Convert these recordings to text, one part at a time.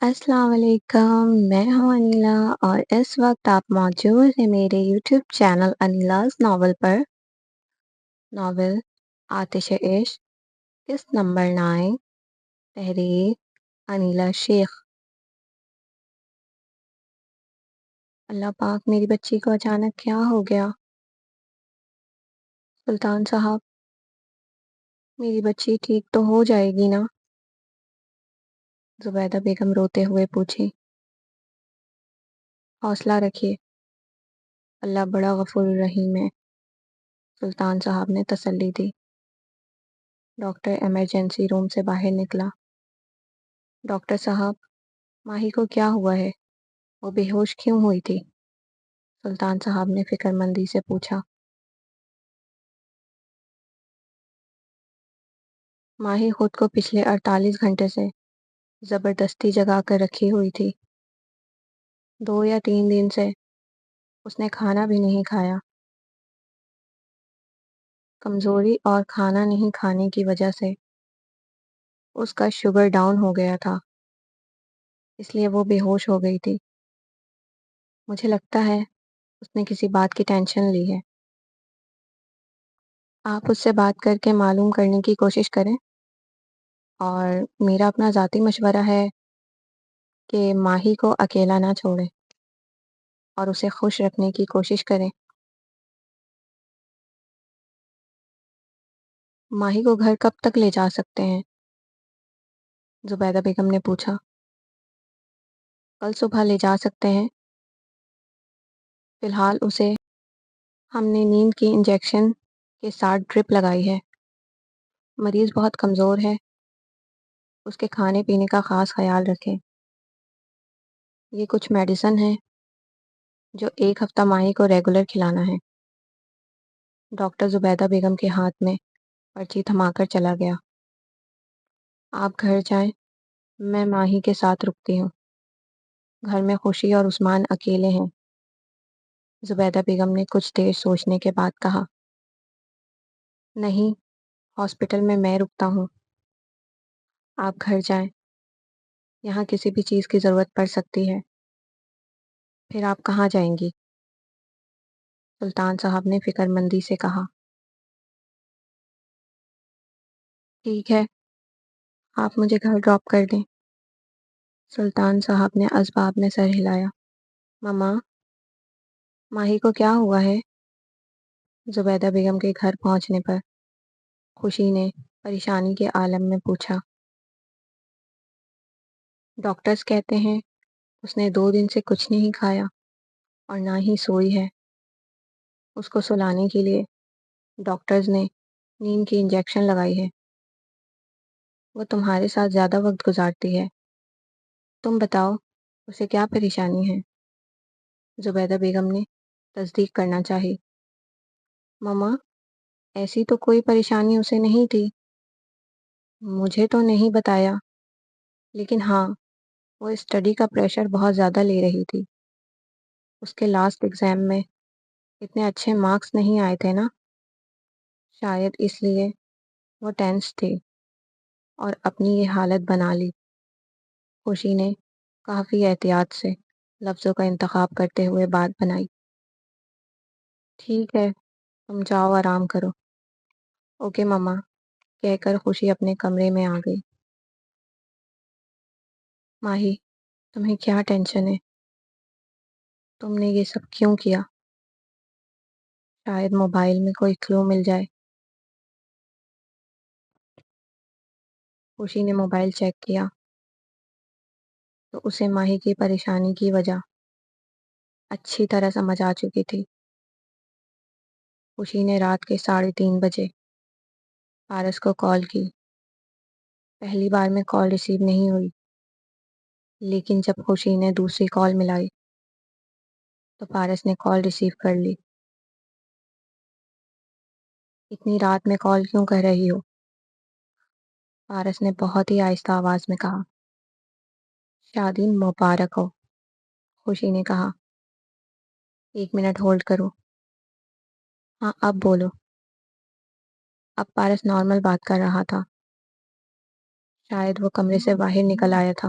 السلام علیکم، میں ہوں انیلا اور اس وقت آپ موجود ہیں میرے یوٹیوب چینل انیلاز ناول پر۔ ناول آتش عشق، قسط نمبر 9، تحریر انیلا شیخ۔ اللہ پاک، میری بچی کو اچانک کیا ہو گیا؟ سلطان صاحب، میری بچی ٹھیک تو ہو جائے گی نا؟ زبیدہ بیگم روتے ہوئے پوچھی۔ حوصلہ رکھیے، اللہ بڑا غفور الرحیم ہے، سلطان صاحب نے تسلی دی۔ ڈاکٹر ایمرجنسی روم سے باہر نکلا۔ ڈاکٹر صاحب، ماہی کو کیا ہوا ہے؟ وہ بے ہوش کیوں ہوئی تھی؟ سلطان صاحب نے فکر مندی سے پوچھا۔ ماہی خود کو پچھلے 48 گھنٹے سے زبردستی جگا کر رکھی ہوئی تھی۔ 2 یا 3 دن سے اس نے کھانا بھی نہیں کھایا۔ کمزوری اور کھانا نہیں کھانے کی وجہ سے اس کا شوگر ڈاؤن ہو گیا تھا، اس لیے وہ بے ہوش ہو گئی تھی۔ مجھے لگتا ہے اس نے کسی بات کی ٹینشن لی ہے۔ آپ اس سے بات کر کے معلوم کرنے کی کوشش کریں، اور میرا اپنا ذاتی مشورہ ہے کہ ماہی کو اکیلا نہ چھوڑیں اور اسے خوش رکھنے کی کوشش کریں۔ ماہی کو گھر کب تک لے جا سکتے ہیں؟ زبیدہ بیگم نے پوچھا۔ کل صبح لے جا سکتے ہیں۔ فی الحال اسے ہم نے نیند کی انجیکشن کے ساتھ ڈرپ لگائی ہے۔ مریض بہت کمزور ہے، اس کے کھانے پینے کا خاص خیال رکھیں۔ یہ کچھ میڈیسن ہے جو 1 ہفتہ ماہی کو ریگولر کھلانا ہے۔ ڈاکٹر زبیدہ بیگم کے ہاتھ میں پرچی تھما کر چلا گیا۔ آپ گھر جائیں، میں ماہی کے ساتھ رکتی ہوں۔ گھر میں خوشی اور عثمان اکیلے ہیں۔ زبیدہ بیگم نے کچھ دیر سوچنے کے بعد کہا۔ نہیں، ہاسپٹل میں رکتا ہوں۔ آپ گھر جائیں، یہاں کسی بھی چیز کی ضرورت پڑ سکتی ہے۔ پھر آپ کہاں جائیں گی؟ سلطان صاحب نے فکر مندی سے کہا۔ ٹھیک ہے، آپ مجھے گھر ڈراپ کر دیں۔ سلطان صاحب نے اسباب میں سر ہلایا۔ ماما، ماہی کو کیا ہوا ہے؟ زبیدہ بیگم کے گھر پہنچنے پر خوشی نے پریشانی کے عالم میں پوچھا۔ ڈاکٹرز کہتے ہیں اس نے 2 دن سے کچھ نہیں کھایا اور نہ ہی سوئی ہے۔ اس کو سلانے کے لیے ڈاکٹرز نے نیند کی انجیکشن لگائی ہے۔ وہ تمہارے ساتھ زیادہ وقت گزارتی ہے۔ تم بتاؤ، اسے کیا پریشانی ہے؟ زبیدہ بیگم نے تصدیق کرنا چاہی۔ ماما، ایسی تو کوئی پریشانی اسے نہیں تھی۔ مجھے تو نہیں بتایا، لیکن ہاں، وہ اسٹڈی کا پریشر بہت زیادہ لے رہی تھی۔ اس کے لاسٹ ایگزام میں اتنے اچھے مارکس نہیں آئے تھے نا، شاید اس لیے وہ ٹینس تھی اور اپنی یہ حالت بنا لی۔ خوشی نے کافی احتیاط سے لفظوں کا انتخاب کرتے ہوئے بات بنائی۔ ٹھیک ہے، تم جاؤ آرام کرو۔ اوکے ماما، کہہ کر خوشی اپنے کمرے میں آ گئی۔ ماہی، تمہیں کیا ٹینشن ہے؟ تم نے یہ سب کیوں کیا؟ شاید موبائل میں کوئی کلو مل جائے۔ خوشی نے موبائل چیک کیا تو اسے ماہی کی پریشانی کی وجہ اچھی طرح سمجھ آ چکی تھی۔ خوشی نے رات کے 3:30 بجے پارس کو کال کی۔ پہلی بار میں کال ریسیو نہیں ہوئی، لیکن جب خوشی نے دوسری کال ملائی تو پارس نے کال ریسیو کر لی۔ اتنی رات میں کال کیوں کر رہی ہو؟ پارس نے بہت ہی آہستہ آواز میں کہا۔ شادی مبارک ہو، خوشی نے کہا۔ 1 منٹ ہولڈ کرو۔ ہاں، اب بولو۔ اب پارس نارمل بات کر رہا تھا۔ شاید وہ کمرے سے باہر نکل آیا تھا۔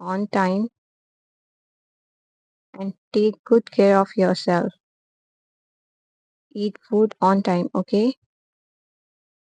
on time and take good care of yourself. Eat food on time, okay?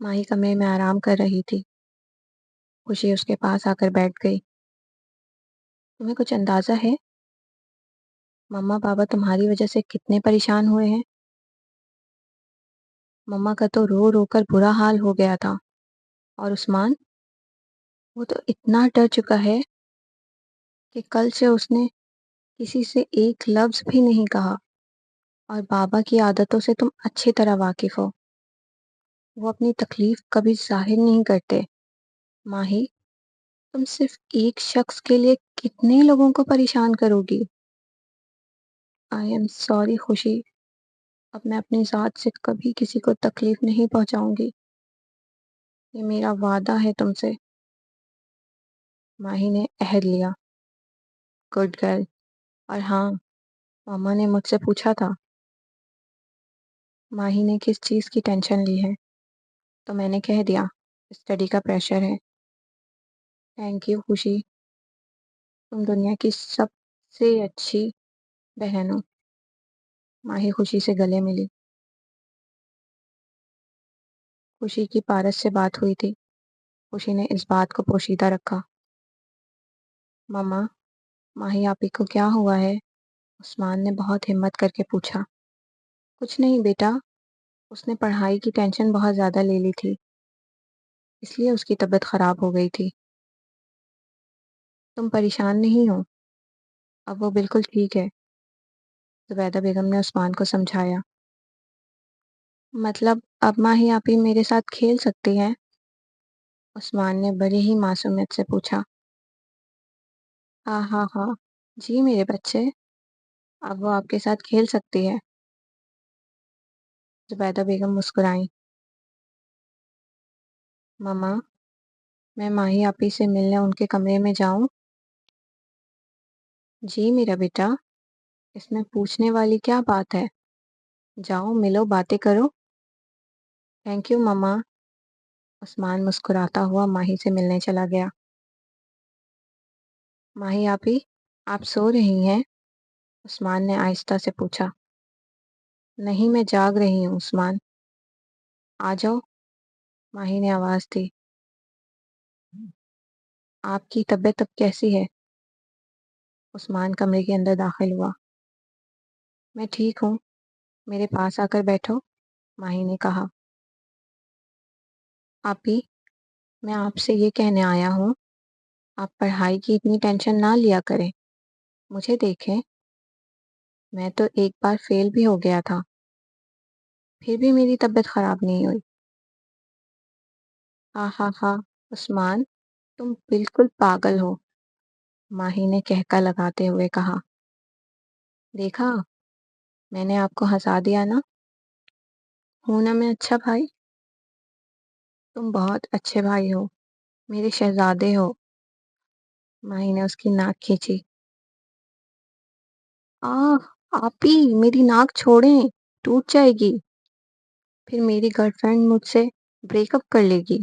ماہی کمرے میں آرام کر رہی تھی۔ خوشی اس کے پاس آ کر بیٹھ گئی۔ تمہیں کچھ اندازہ ہے مما بابا تمہاری وجہ سے کتنے پریشان ہوئے ہیں؟ مما کا تو رو رو کر برا حال ہو گیا تھا، اور عثمان، وہ تو اتنا ڈر چکا ہے کہ کل سے اس نے کسی سے ایک لفظ بھی نہیں کہا، اور بابا کی عادتوں سے تم اچھی طرح واقف ہو۔ وہ اپنی تکلیف کبھی ظاہر نہیں کرتے۔ ماہی، تم صرف ایک شخص کے لیے کتنے لوگوں کو پریشان کرو گی؟ آئی ایم سوری خوشی، اب میں اپنی ذات سے کبھی کسی کو تکلیف نہیں پہنچاؤں گی، یہ میرا وعدہ ہے تم سے۔ ماہی نے عہد لیا۔ Good girl. اور ہاں، ماما نے مجھ سے پوچھا تھا ماہی نے کس چیز کی ٹینشن لی ہے، تو میں نے کہہ دیا اسٹڈی کا پریشر ہے۔ تھینک یو خوشی، تم دنیا کی سب سے اچھی بہن ہو۔ ماہی خوشی سے گلے ملی۔ خوشی کی پارس سے بات ہوئی تھی۔ خوشی نے اس بات کو پوشیدہ رکھا۔ مما، ماہی آپی کو کیا ہوا ہے؟ عثمان نے بہت ہمت کر کے پوچھا۔ کچھ نہیں بیٹا، اس نے پڑھائی کی ٹینشن بہت زیادہ لے لی تھی، اس لیے اس کی طبیعت خراب ہو گئی تھی۔ تم پریشان نہیں ہو، اب وہ بالکل ٹھیک ہے، زبیدہ بیگم نے عثمان کو سمجھایا۔ مطلب اب ماہی آپی میرے ساتھ کھیل سکتی ہے؟ عثمان نے بڑی ہی معصومیت سے پوچھا۔ ہاں ہاں ہاں، جی میرے بچے، اب وہ آپ کے ساتھ کھیل سکتی ہے۔ زبیدہ بیگم مسکرائیں۔ مما، میں ماہی آپی سے ملنے ان کے کمرے میں جاؤں؟ جی میرا بیٹا، اس میں پوچھنے والی کیا بات ہے، جاؤ ملو، باتیں کرو۔ تھینک یو مما۔ عثمان مسکراتا ہوا ماہی سے ملنے چلا گیا۔ ماہی آپی، آپ سو رہی ہیں؟ عثمان نے آہستہ سے پوچھا۔ نہیں، میں جاگ رہی ہوں عثمان۔ آ جاؤ، ماہی نے آواز دی۔ آپ کی طبیعت اب کیسی ہے؟ عثمان کمرے کے اندر داخل ہوا۔ میں ٹھیک ہوں، میرے پاس آ کر بیٹھو، ماہی نے کہا۔ آپی، میں آپ سے یہ کہنے آیا ہوں، آپ پڑھائی کی اتنی ٹینشن نہ لیا کریں۔ مجھے دیکھیں، میں تو ایک بار فیل بھی ہو گیا تھا، پھر بھی میری طبیعت خراب نہیں ہوئی۔ ہاں ہاں ہاں، عثمان، تم بالکل پاگل ہو، ماہی نے کہکا لگاتے ہوئے کہا۔ دیکھا، میں نے آپ کو ہنسا دیا نا؟ ہوں نا میں اچھا بھائی؟ تم بہت اچھے بھائی ہو، میرے شہزادے ہو۔ ماہی نے اس کی ناک کھینچی۔ آپی، میری ناک چھوڑیں، ٹوٹ جائے گی، پھر میری گرل فرینڈ مجھ سے بریک اپ کر لے گی۔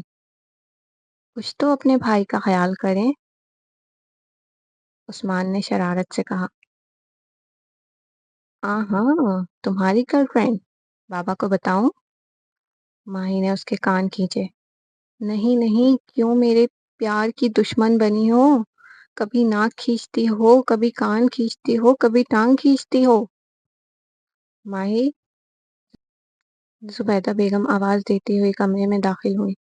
کچھ تو اپنے بھائی کا خیال کریں، عثمان نے شرارت سے کہا۔ ہاں، تمہاری گرل فرینڈ، بابا کو بتاؤں؟ ماہی نے اس کے کان کھینچے۔ نہیں نہیں، کیوں میرے پیار کی دشمن بنی ہو؟ کبھی ناک کھینچتی ہو، کبھی کان کھینچتی ہو، کبھی ٹانگ کھینچتی ہو۔ ماہی، زبیدہ بیگم آواز دیتی ہوئی کمرے میں داخل ہوئی۔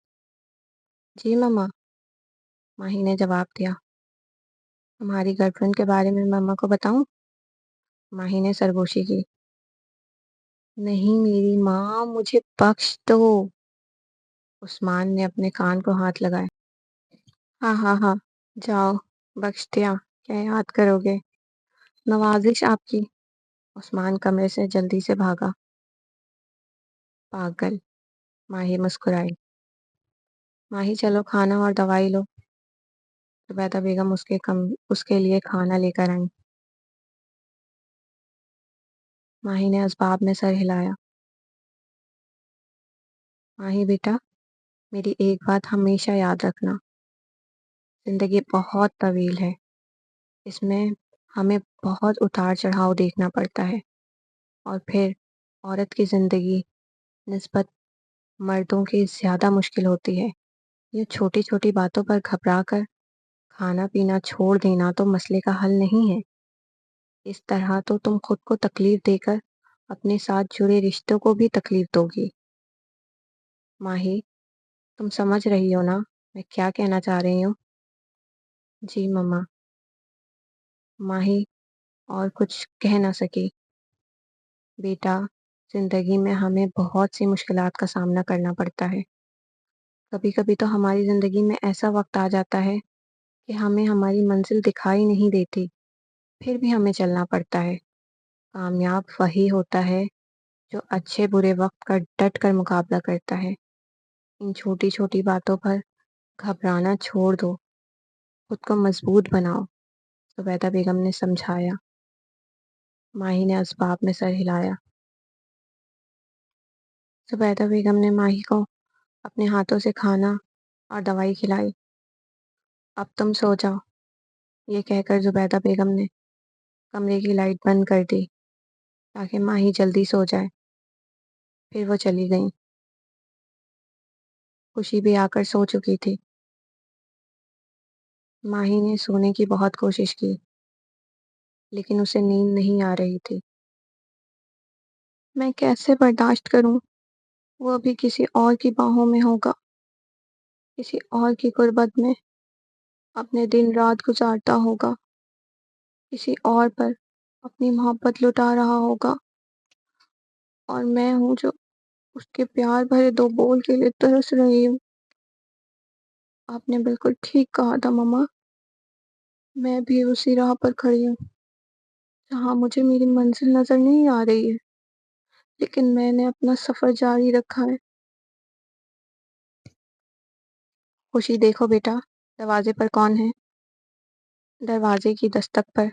جی مما، ماہی نے جواب دیا۔ تمہاری گرل فرینڈ کے بارے میں مما کو بتاؤں؟ ماہی نے سرگوشی کی۔ نہیں میری ماں، مجھے بخش دو۔ عثمان نے اپنے کان کو ہاتھ لگائے۔ ہاں ہاں ہاں، جاؤ، بخش دیا، کیا یاد کرو گے، نوازش آپ کی۔ عثمان کمرے سے جلدی سے بھاگا۔ پاگل، ماہی مسکرائی۔ ماہی چلو کھانا اور دوائی لو۔ زبیدہ بیگم اس کے لیے کھانا لے کر آئیں۔ ماہی نے اسباب میں سر ہلایا۔ ماہی بیٹا، میری ایک بات ہمیشہ یاد رکھنا، زندگی بہت طویل ہے، اس میں ہمیں بہت اتار چڑھاؤ دیکھنا پڑتا ہے، اور پھر عورت کی زندگی نسبت مردوں کی زیادہ مشکل ہوتی ہے۔ یہ چھوٹی چھوٹی باتوں پر گھبرا کر کھانا پینا چھوڑ دینا تو مسئلے کا حل نہیں ہے۔ اس طرح تو تم خود کو تکلیف دے کر اپنے ساتھ جڑے رشتوں کو بھی تکلیف دو گی۔ ماہی، تم سمجھ رہی ہو نا میں کیا کہنا چاہ رہی ہوں؟ جی مما۔ ماہی اور کچھ کہہ نہ سکی۔ بیٹا، زندگی میں ہمیں بہت سی مشکلات کا سامنا کرنا پڑتا ہے۔ کبھی کبھی تو ہماری زندگی میں ایسا وقت آ جاتا ہے کہ ہمیں ہماری منزل دکھائی نہیں دیتی، پھر بھی ہمیں چلنا پڑتا ہے۔ کامیاب وہی ہوتا ہے جو اچھے برے وقت کا ڈٹ کر مقابلہ کرتا ہے۔ ان چھوٹی چھوٹی باتوں پر گھبرانا چھوڑ دو، خود کو مضبوط بناؤ، زبیدہ بیگم نے سمجھایا۔ ماہی نے اسباب میں سر ہلایا۔ زبیدہ بیگم نے ماہی کو اپنے ہاتھوں سے کھانا اور دوائی کھلائی۔ اب تم سو جاؤ، یہ کہہ کر زبیدہ بیگم نے کمرے کی لائٹ بند کر دی تاکہ ماہی جلدی سو جائے۔ پھر وہ چلی گئیں۔ خوشی بھی آ کر سو چکی تھی۔ ماہی نے سونے کی بہت کوشش کی لیکن اسے نیند نہیں آ رہی تھی۔ میں کیسے برداشت کروں؟ وہ ابھی کسی اور کی باہوں میں ہوگا، کسی اور کی قربت میں اپنے دن رات گزارتا ہوگا، کسی اور پر اپنی محبت لٹا رہا ہوگا، اور میں ہوں جو اس کے پیار بھرے دو بول کے لیے ترس رہی ہوں۔ آپ نے بالکل ٹھیک کہا تھا مما، میں بھی اسی راہ پر کھڑی ہوں جہاں مجھے میری منزل نظر نہیں آ رہی ہے، لیکن میں نے اپنا سفر جاری رکھا ہے۔ خوشی، دیکھو بیٹا، دروازے پر کون ہے؟ دروازے کی دستک پر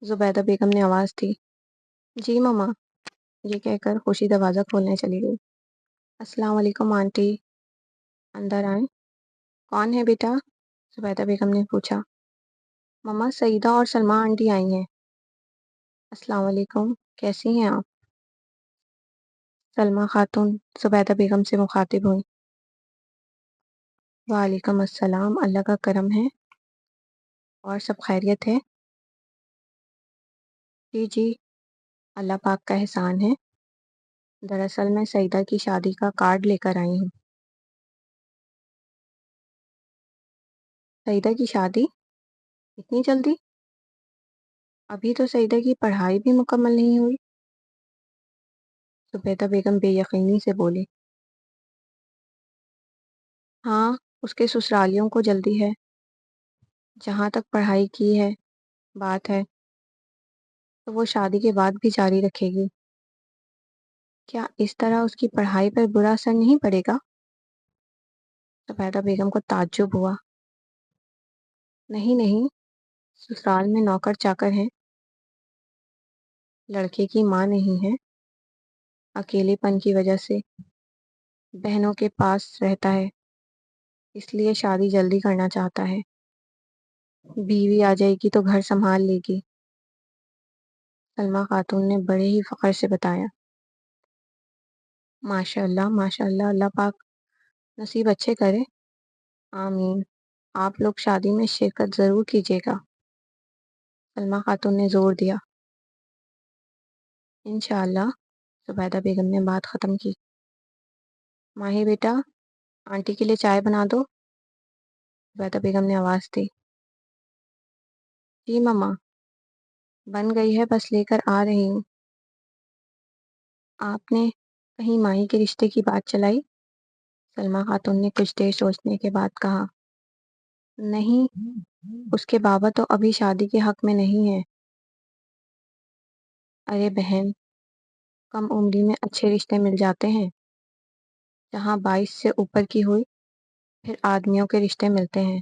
زبیدہ بیگم نے آواز دی۔ جی مما، یہ کہہ کر خوشی دروازہ کھولنے چلی گئی۔ السلام علیکم آنٹی، اندر آئیں۔ کون ہے بیٹا؟ زبیدہ بیگم نے پوچھا۔ مما، سعیدہ اور سلمیٰ آنٹی آئی ہیں۔ السلام علیکم، کیسی ہیں آپ؟ سلمیٰ خاتون زبیدہ بیگم سے مخاطب ہوئی۔ وعلیکم السلام، اللہ کا کرم ہے، اور سب خیریت ہے؟ جی جی، اللہ پاک کا احسان ہے۔ دراصل میں سعیدہ کی شادی کا کارڈ لے کر آئی ہوں۔ سعیدہ کی شادی؟ اتنی جلدی؟ ابھی تو سعیدہ کی پڑھائی بھی مکمل نہیں ہوئی۔ زبیدہ بیگم بے یقینی سے بولی۔ ہاں، اس کے سسرالیوں کو جلدی ہے۔ جہاں تک پڑھائی کی ہے بات ہے تو وہ شادی کے بعد بھی جاری رکھے گی۔ کیا اس طرح اس کی پڑھائی پر برا اثر نہیں پڑے گا؟ زبیدہ بیگم کو تعجب ہوا۔ نہیں نہیں، سسرال میں نوکر چاکر ہیں، لڑکے کی ماں نہیں ہے، اکیلے پن کی وجہ سے بہنوں کے پاس رہتا ہے، اس لیے شادی جلدی کرنا چاہتا ہے۔ بیوی آ جائے گی تو گھر سنبھال لے گی، سلمیٰ خاتون نے بڑے ہی فخر سے بتایا۔ ماشاء اللہ ماشاء اللہ، اللہ پاک نصیب اچھے کرے۔ آمین۔ آپ لوگ شادی میں شرکت ضرور کیجیے گا، سلمیٰ خاتون نے زور دیا۔ انشاءاللہ، زبیدہ بیگم نے بات ختم کی۔ ماہی بیٹا، آنٹی کے لیے چائے بنا دو، زبیدہ بیگم نے آواز دی۔ جی مما، بن گئی ہے، بس لے کر آ رہی ہوں۔ آپ نے کہیں ماہی کے رشتے کی بات چلائی؟ سلمیٰ خاتون نے کچھ دیر سوچنے کے بعد کہا۔ نہیں، اس کے بابا تو ابھی شادی کے حق میں نہیں ہے۔ ارے بہن، کم عمری میں اچھے رشتے مل جاتے ہیں، جہاں 22 سے اوپر کی ہوئی پھر آدمیوں کے رشتے ملتے ہیں۔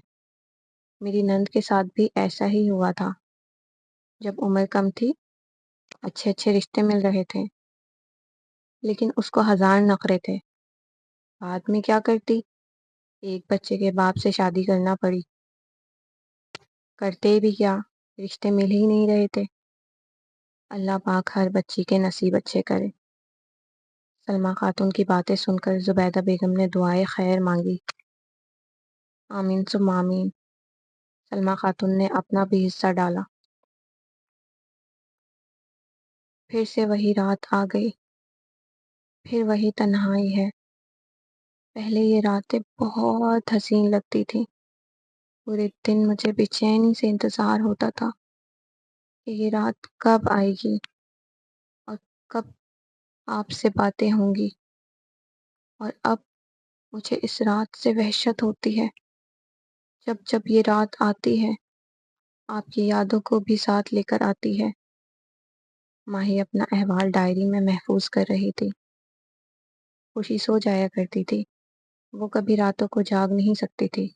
میری نند کے ساتھ بھی ایسا ہی ہوا تھا، جب عمر کم تھی اچھے اچھے رشتے مل رہے تھے، لیکن اس کو ہزار نخرے تھے۔ بعد میں کیا کرتی، ایک بچے کے باپ سے شادی کرنا پڑی۔ کرتے بھی کیا، رشتے مل ہی نہیں رہے تھے۔ اللہ پاک ہر بچی کے نصیب اچھے کرے۔ سلمیٰ خاتون کی باتیں سن کر زبیدہ بیگم نے دعائے خیر مانگی۔ آمین ثم آمین۔ سلمیٰ خاتون نے اپنا بھی حصہ ڈالا۔ پھر سے وہی رات آ گئی، پھر وہی تنہائی ہے۔ پہلے یہ راتیں بہت حسین لگتی تھیں۔ پورے دن مجھے بے چینی سے انتظار ہوتا تھا کہ یہ رات کب آئے گی اور کب آپ سے باتیں ہوں گی، اور اب مجھے اس رات سے وحشت ہوتی ہے۔ جب جب یہ رات آتی ہے آپ کی یادوں کو بھی ساتھ لے کر آتی ہے۔ ماہی اپنا احوال ڈائری میں محفوظ کر رہی تھی۔ خوشی سو جایا کرتی تھی، وہ کبھی راتوں کو جاگ نہیں سکتی تھی۔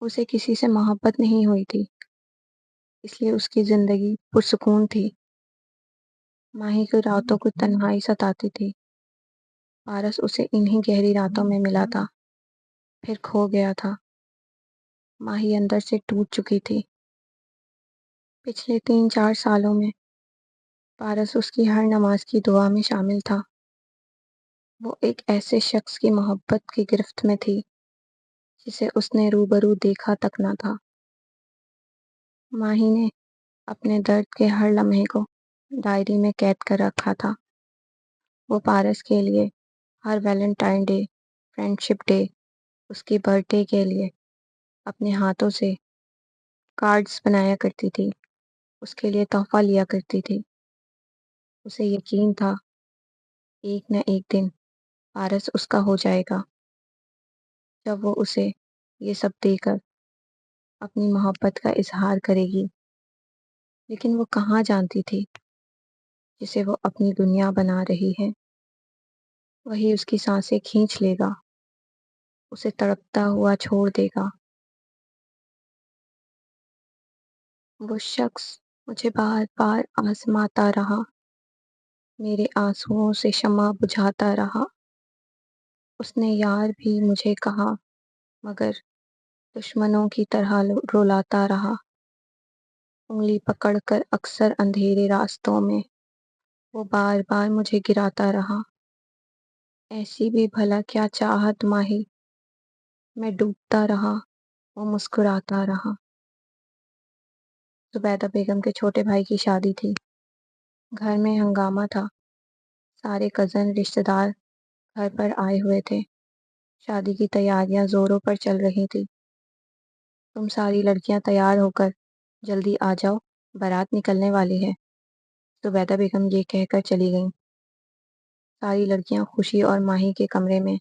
اسے کسی سے محبت نہیں ہوئی تھی، اس لیے اس کی زندگی پرسکون تھی۔ ماہی کو راتوں کو تنہائی ستاتی تھی۔ پارس اسے انہی گہری راتوں میں ملا تھا، پھر کھو گیا تھا۔ ماہی اندر سے ٹوٹ چکی تھی۔ پچھلے 3-4 سالوں میں پارس اس کی ہر نماز کی دعا میں شامل تھا۔ وہ ایک ایسے شخص کی محبت کی گرفت میں تھی جسے اس نے روبرو دیکھا تک نہ تھا۔ ماہی نے اپنے درد کے ہر لمحے کو ڈائری میں قید کر رکھا تھا۔ وہ پارس کے لیے ہر ویلنٹائن ڈے، فرینڈ شپ ڈے، اس کی برتھ ڈے کے لیے اپنے ہاتھوں سے کارڈز بنایا کرتی تھی، اس کے لیے تحفہ لیا کرتی تھی۔ اسے یقین تھا ایک نہ ایک دن پارس اس کا ہو جائے گا، جب وہ اسے یہ سب دے کر اپنی محبت کا اظہار کرے گی۔ لیکن وہ کہاں جانتی تھی جسے وہ اپنی دنیا بنا رہی ہے وہی اس کی سانسیں کھینچ لے گا، اسے تڑپتا ہوا چھوڑ دے گا۔ وہ شخص مجھے بار بار آزماتا رہا، میرے آنسوؤں سے شمع بجھاتا رہا۔ اس نے یار بھی مجھے کہا، مگر دشمنوں کی طرح رلاتا رہا۔ انگلی پکڑ کر اکثر اندھیرے راستوں میں وہ بار بار مجھے گراتا رہا۔ ایسی بھی بھلا کیا چاہت ماہی، میں ڈوبتا رہا، وہ مسکراتا رہا۔ زبیدہ بیگم کے چھوٹے بھائی کی شادی تھی۔ گھر میں ہنگامہ تھا، سارے کزن رشتہ دار گھر پر آئے ہوئے تھے۔ شادی کی تیاریاں زوروں پر چل رہی تھی۔ تم ساری لڑکیاں تیار ہو کر جلدی آ جاؤ، بارات نکلنے والی ہے، زبیدہ بیگم یہ کہہ کر چلی گئیں۔ ساری لڑکیاں خوشی اور ماہی کے کمرے میں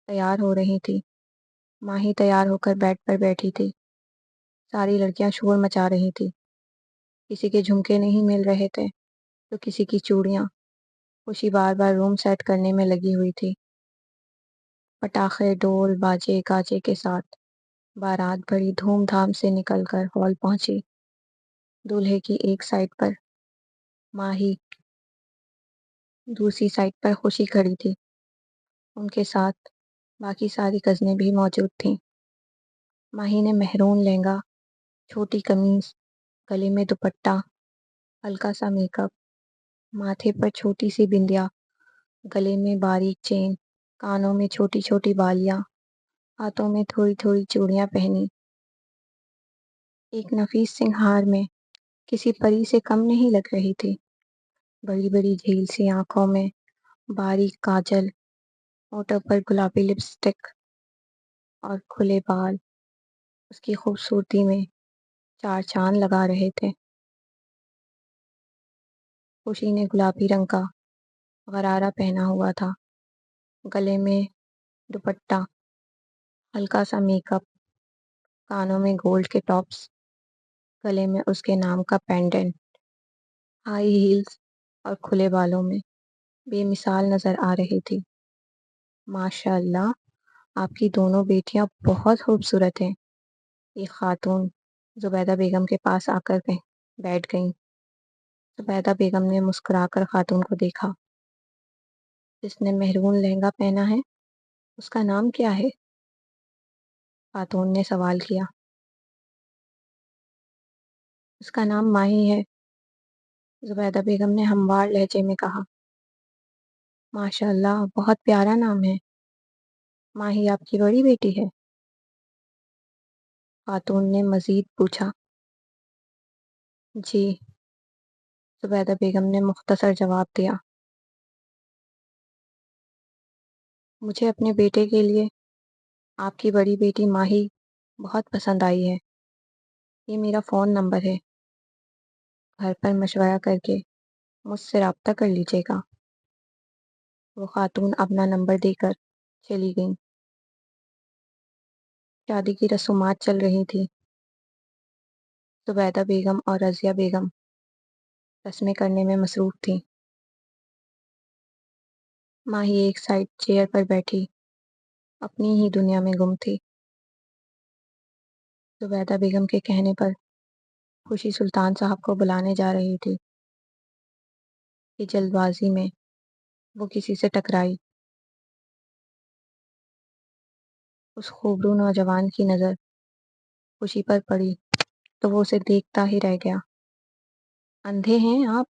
تیار ہو رہی تھی۔ ماہی تیار ہو کر بیڈ پر بیٹھی تھی۔ ساری لڑکیاں شور مچا رہی تھی۔ کسی کے جھمکے نہیں مل رہے تھے تو کسی کی چوڑیاں۔ خوشی بار بار روم سیٹ کرنے میں لگی ہوئی تھی۔ پٹاخے، ڈول، باجے گاجے کے ساتھ بارات بڑی دھوم دھام سے نکل کر ہال پہنچی۔ دولہے کی ایک سائڈ پر ماہی، دوسری سائڈ پر خوشی کھڑی تھی۔ ان کے ساتھ باقی ساری کزنیں بھی موجود تھیں۔ ماہی نے مہرون لہنگا، چھوٹی قمیض، گلے میں دوپٹہ، ہلکا سا میک اپ، ماتھے پر چھوٹی سی بندیا، گلے میں باریک چین، کانوں میں چھوٹی چھوٹی بالیاں، ہاتھوں میں تھوڑی تھوڑی چوڑیاں پہنی۔ ایک نفیس سنگھار میں کسی پری سے کم نہیں لگ رہی تھی۔ بڑی بڑی جھیل سی آنکھوں میں باریک کاجل، ہونٹوں پر گلابی لپسٹک اور کھلے بال اس کی خوبصورتی میں 4 چاند لگا رہے تھے۔ خوشی نے گلابی رنگ کا غرارہ پہنا ہوا تھا، گلے میں دوپٹہ، ہلکا سا میک اپ، کانوں میں گولڈ کے ٹاپس، گلے میں اس کے نام کا پینڈنٹ، ہائی ہیلز اور کھلے بالوں میں بے مثال نظر آ رہی تھی۔ ماشاء اللہ، آپ کی دونوں بیٹیاں بہت خوبصورت ہیں، ایک خاتون زبیدہ بیگم کے پاس آ کر بیٹھ گئیں۔ زبیدہ بیگم نے مسکرا کر خاتون کو دیکھا۔ جس نے مہرون لہنگا پہنا ہے اس کا نام کیا ہے؟ خاتون نے سوال کیا۔ اس کا نام ماہی ہے، زبیدہ بیگم نے ہموار لہجے میں کہا۔ ماشاء اللہ، بہت پیارا نام ہے۔ ماہی آپ کی بڑی بیٹی ہے؟ خاتون نے مزید پوچھا۔ جی، زبیدہ بیگم نے مختصر جواب دیا۔ مجھے اپنے بیٹے کے لیے آپ کی بڑی بیٹی ماہی بہت پسند آئی ہے۔ یہ میرا فون نمبر ہے، گھر پر مشورہ کر کے مجھ سے رابطہ کر لیجیے گا۔ وہ خاتون اپنا نمبر دے کر چلی گئیں۔ شادی کی رسومات چل رہی تھی۔ زبیدہ بیگم اور رضیہ بیگم رسمیں کرنے میں مصروف تھیں۔ ماہی ایک سائڈ چیئر پر بیٹھی اپنی ہی دنیا میں گم تھی۔ زبیدہ بیگم کے کہنے پر خوشی سلطان صاحب کو بلانے جا رہی تھی کہ جلد بازی میں وہ کسی سے ٹکرائی۔ اس خوبرو نوجوان کی نظر خوشی پر پڑی تو وہ اسے دیکھتا ہی رہ گیا۔ اندھے ہیں آپ؟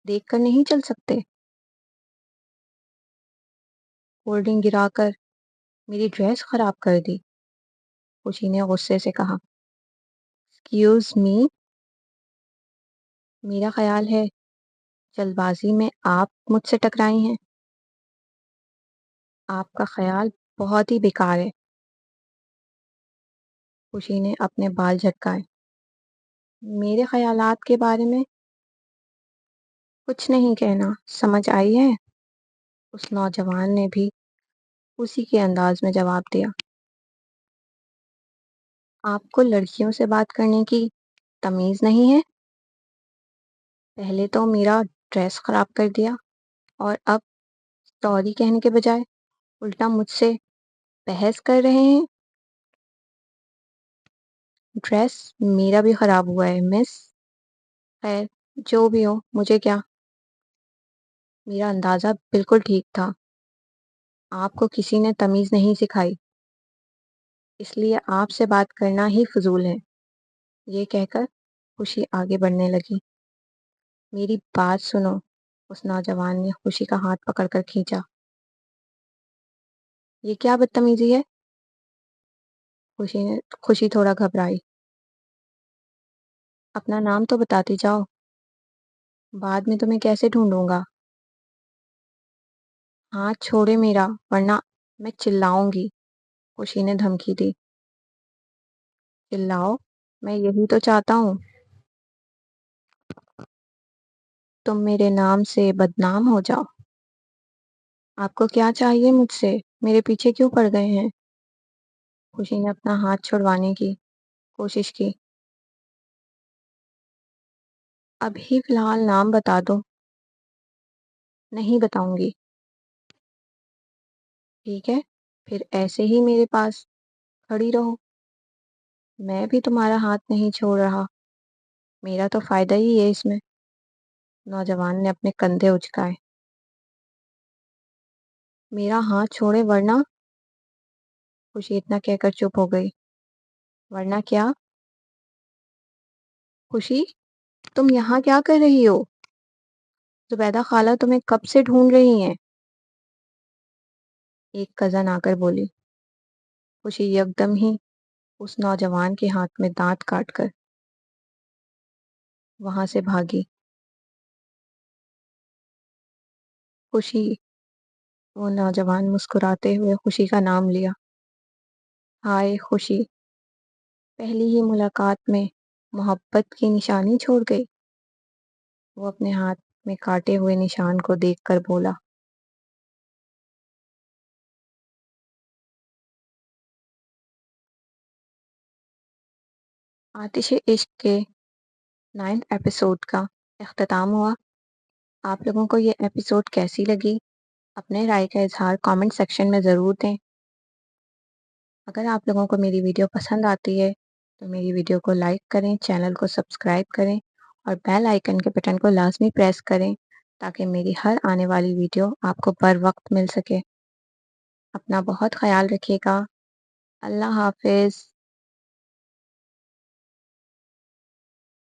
دیکھ کر نہیں چل سکتے؟ کولڈ ڈرنک گرا کر میری ڈریس خراب کر دی، خوشی نے غصے سے کہا۔ ایکسکیوز می، میرا خیال ہے جلد بازی میں آپ مجھ سے ٹکرائی ہیں۔ آپ کا خیال بہت ہی بیکار ہے۔ خوشی نے اپنے بال جھٹکائے۔ میرے خیالات کے بارے میں کچھ نہیں کہنا، سمجھ آئی ہے؟ اس نوجوان نے بھی اسی کے انداز میں جواب دیا۔ آپ کو لڑکیوں سے بات کرنے کی تمیز نہیں ہے؟ پہلے تو میرا ڈریس خراب کر دیا اور اب سوری کہنے کے بجائے الٹا مجھ سے بحث کر رہے ہیں۔ ڈریس میرا بھی خراب ہوا ہے مس۔ خیر جو بھی ہو، مجھے کیا؟ میرا اندازہ بالکل ٹھیک تھا، آپ کو کسی نے تمیز نہیں سکھائی، اس لیے آپ سے بات کرنا ہی فضول ہے۔ یہ کہہ کر خوشی آگے بڑھنے لگی۔ میری بات سنو، اس نوجوان نے خوشی کا ہاتھ پکڑ کر کھینچا۔ یہ کیا بدتمیزی ہے؟ خوشی تھوڑا گھبرائی۔ اپنا نام تو بتاتی جاؤ، بعد میں تمہیں کیسے ڈھونڈوں گا؟ ہاتھ چھوڑے میرا ورنہ میں چلاؤں گی، خوشی نے دھمکی دی۔ چلاؤ؟ میں یہی تو چاہتا ہوں، تم میرے نام سے بدنام ہو جاؤ۔ آپ کو کیا چاہیے مجھ سے؟ میرے پیچھے کیوں پڑ گئے ہیں؟ خوشی نے اپنا ہاتھ چھڑوانے کی کوشش کی۔ ابھی فی الحال نام بتا دو۔ نہیں بتاؤں گی۔ ٹھیک ہے، پھر ایسے ہی میرے پاس کھڑی رہو، میں بھی تمہارا ہاتھ نہیں چھوڑ رہا، میرا تو فائدہ ہی ہے اس میں۔ نوجوان نے اپنے کندھے اچکائے۔ میرا ہاتھ چھوڑے ورنہ؟ خوشی اتنا کہہ کر چپ ہو گئی۔ ورنہ کیا؟ خوشی، تم یہاں کیا کر رہی ہو؟ زبیدہ خالہ تمہیں کب سے ڈھونڈ رہی ہیں، ایک کزن آ کر بولی۔ خوشی یکدم ہی اس نوجوان کے ہاتھ میں دانت کاٹ کر وہاں سے بھاگی۔ خوشی، وہ نوجوان مسکراتے ہوئے خوشی کا نام لیا۔ ہائے خوشی، پہلی ہی ملاقات میں محبت کی نشانی چھوڑ گئی۔ وہ اپنے ہاتھ میں کاٹے ہوئے نشان کو دیکھ کر بولا۔ آتش عشق کے 9 ایپیسوڈ کا اختتام ہوا۔ آپ لوگوں کو یہ ایپیسوڈ کیسی لگی؟ اپنے رائے کا اظہار کامنٹ سیکشن میں ضرور دیں۔ اگر آپ لوگوں کو میری ویڈیو پسند آتی ہے تو میری ویڈیو کو لائک کریں، چینل کو سبسکرائب کریں اور بیل آئیکن کے بٹن کو لازمی پریس کریں تاکہ میری ہر آنے والی ویڈیو آپ کو بر وقت مل سکے۔ اپنا بہت خیال رکھیے گا۔ اللہ حافظ۔